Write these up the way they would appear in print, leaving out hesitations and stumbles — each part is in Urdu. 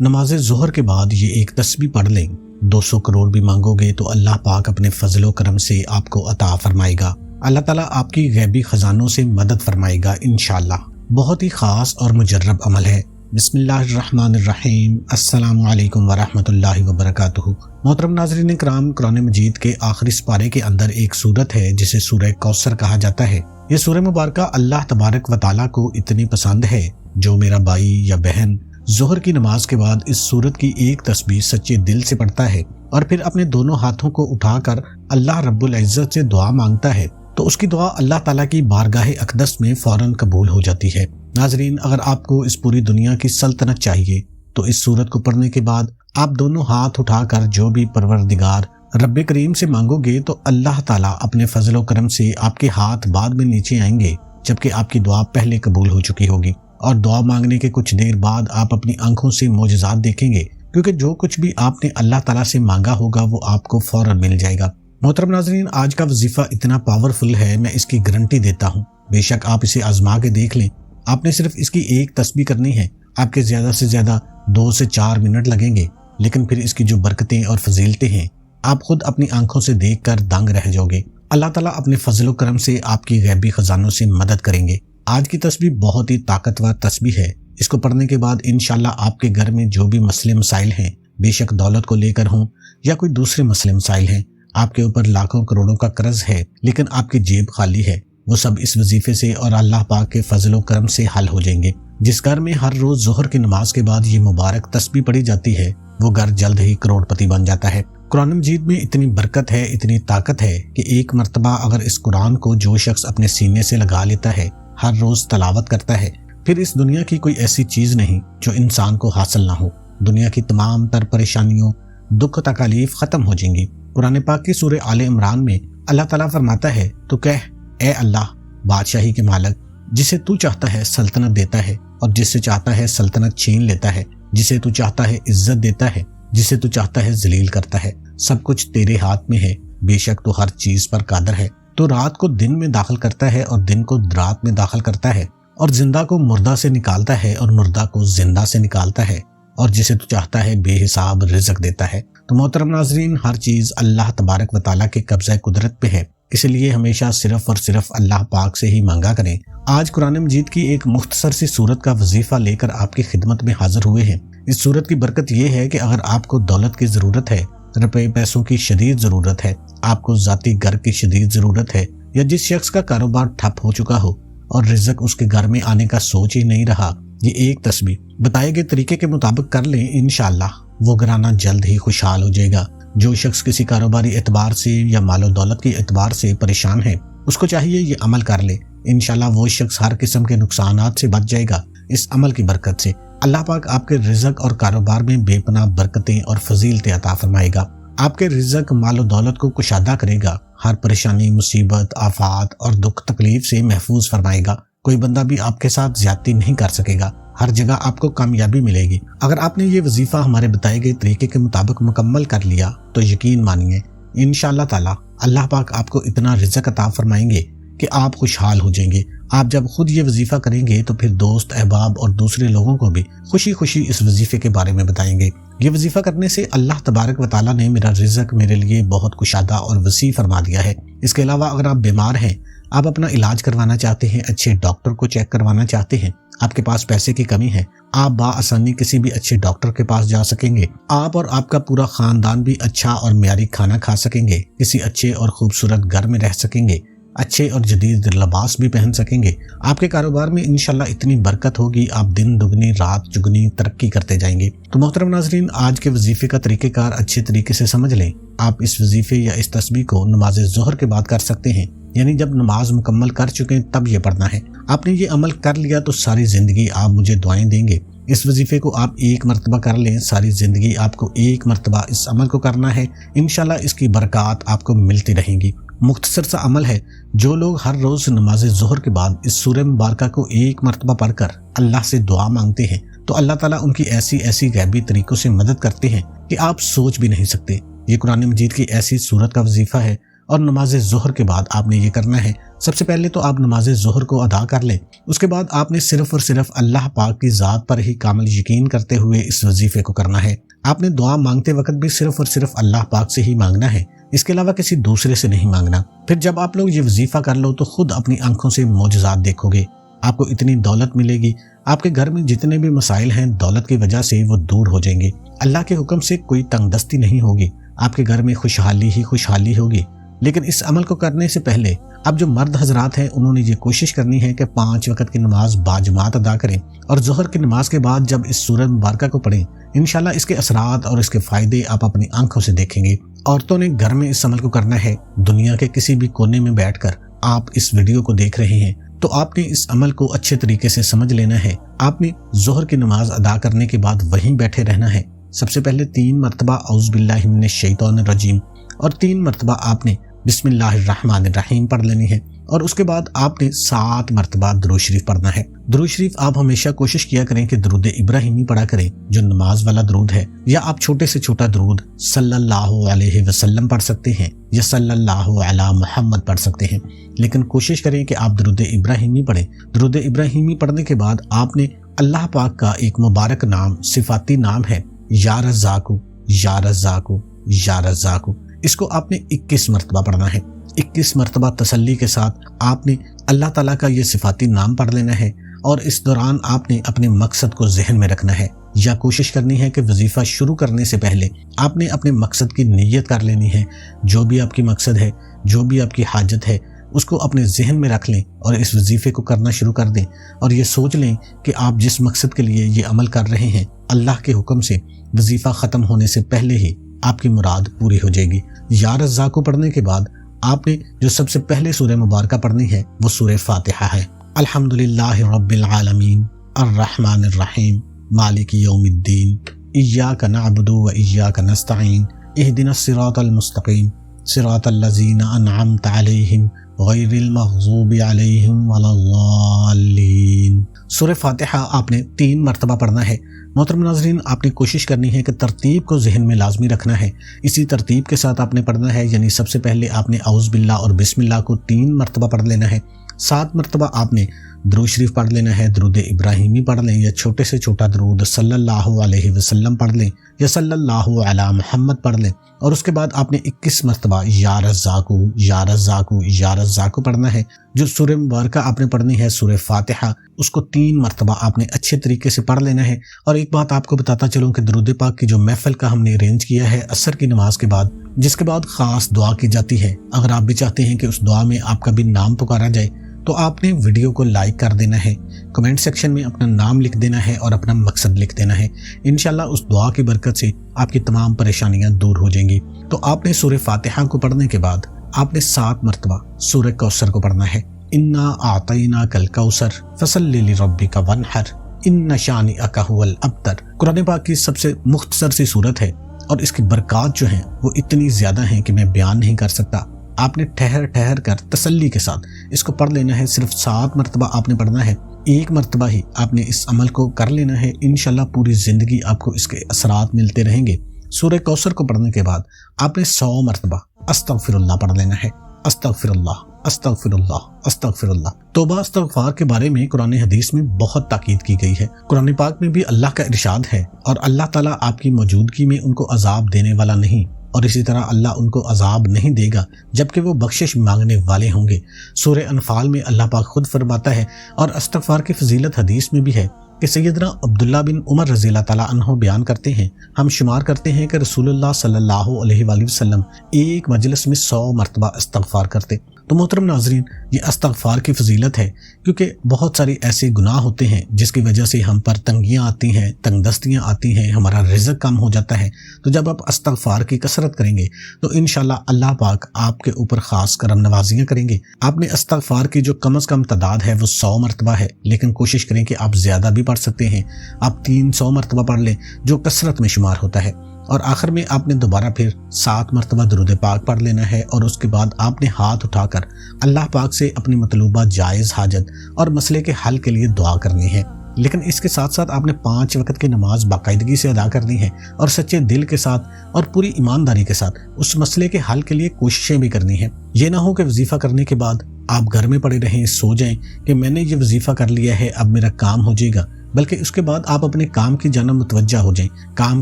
نماز ظہر کے بعد یہ ایک تسبیح پڑھ لیں، 200 کروڑ بھی مانگو گے تو اللہ پاک اپنے فضل و کرم سے آپ کو عطا فرمائے گا۔ اللہ تعالیٰ آپ کی غیبی خزانوں سے مدد فرمائے گا انشاءاللہ۔ بہت ہی خاص اور مجرب عمل ہے۔ بسم اللہ الرحمن الرحیم۔ السلام علیکم ورحمۃ اللہ وبرکاتہ۔ محترم ناظرین کرام، قرآن مجید کے آخری سپارے کے اندر ایک سورت ہے جسے سورہ کوثر کہا جاتا ہے۔ یہ سورہ مبارکہ اللہ تبارک و تعالیٰ کو اتنی پسند ہے، جو میرا بھائی یا بہن ظہر کی نماز کے بعد اس سورت کی ایک تسبیح سچے دل سے پڑھتا ہے اور پھر اپنے دونوں ہاتھوں کو اٹھا کر اللہ رب العزت سے دعا مانگتا ہے تو اس کی دعا اللہ تعالیٰ کی بارگاہ اقدس میں فوراً قبول ہو جاتی ہے۔ ناظرین، اگر آپ کو اس پوری دنیا کی سلطنت چاہیے تو اس سورت کو پڑھنے کے بعد آپ دونوں ہاتھ اٹھا کر جو بھی پروردگار رب کریم سے مانگو گے تو اللہ تعالیٰ اپنے فضل و کرم سے آپ کے ہاتھ بعد میں نیچے آئیں گے، جبکہ آپ کی دعا پہلے قبول ہو چکی ہوگی، اور دعا مانگنے کے کچھ دیر بعد آپ اپنی آنکھوں سے معجزات دیکھیں گے، کیونکہ جو کچھ بھی آپ نے اللہ تعالیٰ سے مانگا ہوگا وہ آپ کو فوراً مل جائے گا۔ محترم ناظرین، آج کا وظیفہ اتنا پاورفل ہے، میں اس کی گارنٹی دیتا ہوں۔ بے شک آپ اسے آزما کے دیکھ لیں۔ آپ نے صرف اس کی ایک تسبیح کرنی ہے، آپ کے زیادہ سے زیادہ 2 سے 4 منٹ لگیں گے، لیکن پھر اس کی جو برکتیں اور فضیلتیں ہیں آپ خود اپنی آنکھوں سے دیکھ کر دنگ رہ جاؤ گے۔ اللہ تعالیٰ اپنے فضل و کرم سے آپ کی غیبی خزانوں سے مدد کریں گے۔ آج کی تسبیح بہت ہی طاقتور تسبیح ہے۔ اس کو پڑھنے کے بعد انشاءاللہ آپ کے گھر میں جو بھی مسئلے مسائل ہیں، بے شک دولت کو لے کر ہوں یا کوئی دوسرے مسئلے مسائل ہیں، آپ کے اوپر لاکھوں کروڑوں کا قرض ہے لیکن آپ کی جیب خالی ہے، وہ سب اس وظیفے سے اور اللہ پاک کے فضل و کرم سے حل ہو جائیں گے۔ جس گھر میں ہر روز ظہر کی نماز کے بعد یہ مبارک تسبیح پڑھی جاتی ہے وہ گھر جلد ہی کروڑ پتی بن جاتا ہے۔ قرآن مجید میں اتنی برکت ہے، اتنی طاقت ہے کہ ایک مرتبہ اگر اس قرآن کو جو شخص اپنے سینے سے لگا لیتا ہے، ہر روز تلاوت کرتا ہے، پھر اس دنیا کی کوئی ایسی چیز نہیں جو انسان کو حاصل نہ ہو۔ دنیا کی تمام تر پریشانیوں، دکھ و تکالیف ختم ہو جائیں گی۔ قرآن پاک کی سورہ آل عمران میں اللہ تعالیٰ فرماتا ہے، تو کہہ اے اللہ بادشاہی کے مالک، جسے تو چاہتا ہے سلطنت دیتا ہے اور جس سے چاہتا ہے سلطنت چھین لیتا ہے، جسے تو چاہتا ہے عزت دیتا ہے، جسے تو چاہتا ہے ذلیل کرتا ہے، سب کچھ تیرے ہاتھ میں ہے، بے شک تو ہر چیز پر قادر ہے۔ تو رات کو دن میں داخل کرتا ہے اور دن کو رات میں داخل کرتا ہے، اور زندہ کو مردہ سے نکالتا ہے اور مردہ کو زندہ سے نکالتا ہے، اور جسے تو چاہتا ہے بے حساب رزق دیتا ہے۔ تو محترم ناظرین، ہر چیز اللہ تبارک و تعالیٰ کے قبضہ قدرت پہ ہے، اس لیے ہمیشہ صرف اور صرف اللہ پاک سے ہی مانگا کریں۔ آج قرآن مجید کی ایک مختصر سی سورت کا وظیفہ لے کر آپ کی خدمت میں حاضر ہوئے ہیں۔ اس سورت کی برکت یہ ہے کہ اگر آپ کو دولت کی ضرورت ہے، روپے پیسوں کی شدید ضرورت ہے، آپ کو ذاتی گھر کی شدید ضرورت ہے، یا جس شخص کا کاروبار ٹھپ ہو چکا ہو اور رزق اس کے گھر میں آنے کا سوچ ہی نہیں رہا، یہ ایک تسبیح بتائے گئے طریقے کے مطابق کر لیں، انشاءاللہ وہ گھرانہ جلد ہی خوشحال ہو جائے گا۔ جو شخص کسی کاروباری اعتبار سے یا مال و دولت کے اعتبار سے پریشان ہے، اس کو چاہیے یہ عمل کر لے، انشاءاللہ وہ شخص ہر قسم کے نقصانات سے بچ جائے گا۔ اس عمل کی برکت سے اللہ پاک آپ کے رزق اور کاروبار میں بے پناہ برکتیں اور فضیلتیں عطا فرمائے گا۔ آپ کے رزق، مال و دولت کو کشادہ کرے گا، ہر پریشانی، مصیبت، آفات اور دکھ تکلیف سے محفوظ فرمائے گا۔ کوئی بندہ بھی آپ کے ساتھ زیادتی نہیں کر سکے گا، ہر جگہ آپ کو کامیابی ملے گی۔ اگر آپ نے یہ وظیفہ ہمارے بتائے گئے طریقے کے مطابق مکمل کر لیا تو یقین مانیے انشاءاللہ تعالی اللہ پاک آپ کو اتنا رزق عطا فرمائیں گے کہ آپ خوشحال ہو جائیں گے۔ آپ جب خود یہ وظیفہ کریں گے تو پھر دوست، احباب اور دوسرے لوگوں کو بھی خوشی خوشی اس وظیفے کے بارے میں بتائیں گے۔ یہ وظیفہ کرنے سے اللہ تبارک و تعالیٰ نے میرا رزق میرے لیے بہت کشادہ اور وسیع فرما دیا ہے۔ اس کے علاوہ اگر آپ بیمار ہیں، آپ اپنا علاج کروانا چاہتے ہیں، اچھے ڈاکٹر کو چیک کروانا چاہتے ہیں، آپ کے پاس پیسے کی کمی ہے، آپ بآسانی کسی بھی اچھے ڈاکٹر کے پاس جا سکیں گے۔ آپ اور آپ کا پورا خاندان بھی اچھا اور معیاری کھانا کھا سکیں گے، کسی اچھے اور خوبصورت گھر میں رہ سکیں گے، اچھے اور جدید لباس بھی پہن سکیں گے۔ آپ کے کاروبار میں انشاءاللہ اتنی برکت ہوگی، آپ دن دگنی رات چگنی ترقی کرتے جائیں گے۔ تو محترم ناظرین، آج کے وظیفے کا طریقہ کار اچھے طریقے سے سمجھ لیں۔ آپ اس وظیفے یا اس تسبیح کو نماز ظہر کے بعد کر سکتے ہیں، یعنی جب نماز مکمل کر چکے تب یہ پڑھنا ہے۔ آپ نے یہ عمل کر لیا تو ساری زندگی آپ مجھے دعائیں دیں گے۔ اس وظیفے کو آپ ایک مرتبہ کر لیں، ساری زندگی آپ کو ایک مرتبہ اس عمل کو کرنا ہے، انشاءاللہ اس کی برکات آپ کو ملتی رہیں گی۔ مختصر سا عمل ہے، جو لوگ ہر روز نماز ظہر کے بعد اس سورہ مبارکہ کو ایک مرتبہ پڑھ کر اللہ سے دعا مانگتے ہیں تو اللہ تعالیٰ ان کی ایسی غیبی طریقوں سے مدد کرتے ہیں کہ آپ سوچ بھی نہیں سکتے۔ یہ قرآن مجید کی ایسی سورت کا وظیفہ ہے اور نماز ظہر کے بعد آپ نے یہ کرنا ہے، سب سے پہلے تو آپ نماز ظہر کو ادا کر لیں، اس کے بعد آپ نے صرف اور صرف اللہ پاک کی ذات پر ہی کامل یقین کرتے ہوئے اس وظیفے کو کرنا ہے۔ آپ نے دعا مانگتے وقت بھی صرف اور صرف اللہ پاک سے ہی مانگنا ہے، اس کے علاوہ کسی دوسرے سے نہیں مانگنا۔ پھر جب آپ لوگ یہ وظیفہ کر لو تو خود اپنی آنکھوں سے معجزات دیکھو گے، آپ کو اتنی دولت ملے گی، آپ کے گھر میں جتنے بھی مسائل ہیں دولت کی وجہ سے وہ دور ہو جائیں گے۔ اللہ کے حکم سے کوئی تنگ دستی نہیں ہوگی، آپ کے گھر میں خوشحالی ہی خوشحالی ہوگی۔ لیکن اس عمل کو کرنے سے پہلے اب جو مرد حضرات ہیں انہوں نے یہ کوشش کرنی ہے کہ 5 وقت کی نماز باجماعت ادا کریں، اور ظہر کی نماز کے بعد جب اس سورہ مبارکہ کو پڑھیں، انشاءاللہ اس کے اثرات اور اس کے فائدے آپ اپنی آنکھوں سے دیکھیں گے۔ عورتوں نے گھر میں اس عمل کو کرنا ہے، دنیا کے کسی بھی کونے میں بیٹھ کر آپ اس ویڈیو کو دیکھ رہے ہیں تو آپ نے اس عمل کو اچھے طریقے سے سمجھ لینا ہے۔ آپ نے ظہر کی نماز ادا کرنے کے بعد وہیں بیٹھے رہنا ہے۔ سب سے پہلے 3 مرتبہ اعوذ باللہ من الشیطان الرجیم اور 3 مرتبہ آپ نے بسم اللہ الرحمن الرحیم پڑھ لینی ہے، اور اس کے بعد آپ نے 7 مرتبہ درود شریف پڑھنا ہے۔ درود شریف آپ ہمیشہ کوشش کیا کریں کہ درود ابراہیمی پڑھا کریں جو نماز والا درود ہے، یا آپ چھوٹے سے چھوٹا درود صلی اللہ علیہ وسلم پڑھ سکتے ہیں یا صلی اللہ علی محمد پڑھ سکتے ہیں، لیکن کوشش کریں کہ آپ درود ابراہیمی پڑھیں۔ درود ابراہیمی پڑھنے کے بعد آپ نے اللہ پاک کا ایک مبارک نام، صفاتی نام ہے یا رزاقو یا رزاقو یا رزاقو، اس کو آپ نے 21 مرتبہ پڑھنا ہے۔ 21 مرتبہ تسلی کے ساتھ آپ نے اللہ تعالیٰ کا یہ صفاتی نام پڑھ لینا ہے، اور اس دوران آپ نے اپنے مقصد کو ذہن میں رکھنا ہے، یا کوشش کرنی ہے کہ وظیفہ شروع کرنے سے پہلے آپ نے اپنے مقصد کی نیت کر لینی ہے۔ جو بھی آپ کی مقصد ہے، جو بھی آپ کی حاجت ہے، اس کو اپنے ذہن میں رکھ لیں اور اس وظیفے کو کرنا شروع کر دیں، اور یہ سوچ لیں کہ آپ جس مقصد کے لیے یہ عمل کر رہے ہیں اللہ کے حکم سے وظیفہ ختم ہونے سے پہلے ہی آپ کی مراد پوری ہو جائے گی۔ یا رزاق کو پڑھنے کے بعد آپ نے جو سب سے پہلے سورہ مبارکہ پڑھنی ہے وہ سورہ فاتحہ ہے۔ الحمدللہ رب العالمین الرحمن الرحیم مالک یوم الدین ایاک نعبد و ایاک نستعین اہدنا الصراط المستقیم صراط الذین انعمت علیہم غیر المغضوب علیہم ولا الضالین۔ سورہ فاتحہ آپ نے 3 مرتبہ پڑھنا ہے۔ محترم ناظرین، آپ نے کوشش کرنی ہے کہ ترتیب کو ذہن میں لازمی رکھنا ہے، اسی ترتیب کے ساتھ آپ نے پڑھنا ہے، یعنی سب سے پہلے آپ نے اعوذ باللہ اور بسم اللہ کو 3 مرتبہ پڑھ لینا ہے، 7 مرتبہ آپ نے درود شریف پڑھ لینا ہے، درود ابراہیمی پڑھ لیں یا چھوٹے سے چھوٹا درود صلی اللہ علیہ وسلم پڑھ لیں یا صلی اللہ علی محمد پڑھ لیں، اور اس کے بعد آپ نے 21 مرتبہ یا رزاقو یا رزاقو یا رزاقو پڑھنا ہے۔ جو سورہ مبارکہ آپ نے پڑھنی ہے سورہ فاتحہ، اس کو 3 مرتبہ آپ نے اچھے طریقے سے پڑھ لینا ہے۔ اور ایک بات آپ کو بتاتا چلوں کہ درود پاک کی جو محفل کا ہم نے ارینج کیا ہے عصر کی نماز کے بعد، جس کے بعد خاص دعا کی جاتی ہے، اگر آپ بھی چاہتے ہیں کہ اس دعا میں آپ کا بھی نام پکارا جائے تو آپ نے ویڈیو کو لائک کر دینا ہے، کمنٹ سیکشن میں اپنا نام لکھ دینا ہے اور اپنا مقصد لکھ دینا ہے۔ انشاءاللہ اس دعا کی برکت سے آپ کی تمام پریشانیاں دور ہو جائیں گی۔ تو آپ نے سورہ فاتحہ کو پڑھنے کے بعد آپ نے 7 مرتبہ سورہ کوثر کو پڑھنا ہے۔ انا اعطیناک الکوثر فصلی لربک وانحر ان شانئک ھو الابتر۔ قرآن پاک کی سب سے مختصر سی صورت ہے، اور اس کی برکات جو ہیں وہ اتنی زیادہ ہیں کہ میں بیان نہیں کر سکتا۔ آپ نے ٹھہر کر تسلی کے ساتھ اس کو پڑھ لینا ہے، صرف 7 مرتبہ آپ نے پڑھنا ہے، 1 مرتبہ ہی آپ نے اس عمل کو کر لینا ہے، انشاءاللہ پوری زندگی آپ کو اس کے اثرات ملتے رہیں گے۔ سورہ کوثر کو پڑھنے کے بعد آپ نے 100 مرتبہ استغفر اللہ پڑھ لینا ہے، استغفر اللہ استغفر اللہ استغفر اللہ۔ توبہ استغفار کے بارے میں قرآن حدیث میں بہت تاکید کی گئی ہے۔ قرآن پاک میں بھی اللہ کا ارشاد ہے، اور اللہ تعالیٰ آپ کی موجودگی میں ان کو عذاب دینے والا نہیں، اور اسی طرح اللہ ان کو عذاب نہیں دے گا جبکہ وہ بخشش مانگنے والے ہوں گے۔ سورہ انفال میں اللہ پاک خود فرماتا ہے، اور استغفار کی فضیلت حدیث میں بھی ہے کہ سیدنا عبداللہ بن عمر رضی اللہ تعالیٰ عنہ بیان کرتے ہیں، ہم شمار کرتے ہیں کہ رسول اللہ صلی اللہ علیہ وآلہ وسلم ایک مجلس میں 100 مرتبہ استغفار کرتے۔ تو محترم ناظرین، یہ استغفار کی فضیلت ہے، کیونکہ بہت ساری ایسے گناہ ہوتے ہیں جس کی وجہ سے ہم پر تنگیاں آتی ہیں، تنگ دستیاں آتی ہیں، ہمارا رزق کم ہو جاتا ہے۔ تو جب آپ استغفار کی کثرت کریں گے تو انشاءاللہ اللہ پاک آپ کے اوپر خاص کرم نوازیاں کریں گے۔ آپ نے استغفار کی جو کم از کم تعداد ہے وہ 100 مرتبہ ہے، لیکن کوشش کریں کہ آپ زیادہ بھی پڑھ سکتے ہیں، آپ 300 مرتبہ پڑھ لیں جو کثرت میں شمار ہوتا ہے۔ اور آخر میں آپ نے دوبارہ پھر 7 مرتبہ درود پاک پڑھ لینا ہے، اور اس کے بعد آپ نے ہاتھ اٹھا کر اللہ پاک سے اپنی مطلوبہ جائز حاجت اور مسئلے کے حل کے لیے دعا کرنی ہے۔ لیکن اس کے ساتھ ساتھ آپ نے 5 وقت کی نماز باقاعدگی سے ادا کرنی ہے، اور سچے دل کے ساتھ اور پوری ایمانداری کے ساتھ اس مسئلے کے حل کے لیے کوششیں بھی کرنی ہیں۔ یہ نہ ہو کہ وظیفہ کرنے کے بعد آپ گھر میں پڑے رہیں، سو جائیں کہ میں نے یہ وظیفہ کر لیا ہے، اب میرا کام ہو جائے گا، بلکہ اس کے بعد آپ اپنے کام کی جانب متوجہ ہو جائیں۔ کام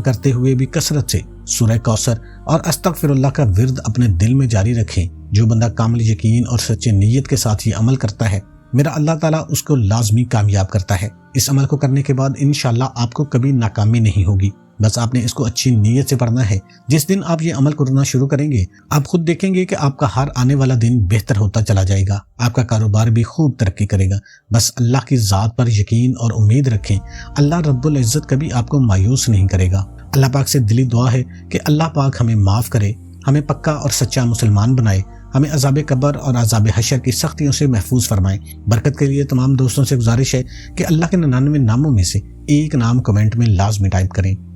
کرتے ہوئے بھی کثرت سے سورہ کوثر اور استغفر اللہ کا ورد اپنے دل میں جاری رکھیں۔ جو بندہ کامل یقین اور سچے نیت کے ساتھ یہ عمل کرتا ہے، میرا اللہ تعالیٰ اس کو لازمی کامیاب کرتا ہے۔ اس عمل کو کرنے کے بعد انشاءاللہ آپ کو کبھی ناکامی نہیں ہوگی۔ بس آپ نے اس کو اچھی نیت سے پڑھنا ہے۔ جس دن آپ یہ عمل کرنا شروع کریں گے، آپ خود دیکھیں گے کہ آپ کا ہر آنے والا دن بہتر ہوتا چلا جائے گا، آپ کا کاروبار بھی خوب ترقی کرے گا۔ بس اللہ کی ذات پر یقین اور امید رکھیں، اللہ رب العزت کبھی آپ کو مایوس نہیں کرے گا۔ اللہ پاک سے دلی دعا ہے کہ اللہ پاک ہمیں معاف کرے، ہمیں پکا اور سچا مسلمان بنائے، ہمیں عذاب قبر اور عذاب حشر کی سختیوں سے محفوظ فرمائے۔ برکت کے لیے تمام دوستوں سے گزارش ہے کہ اللہ کے 99 ناموں میں سے ایک نام کمنٹ میں لازمی ٹائپ کریں۔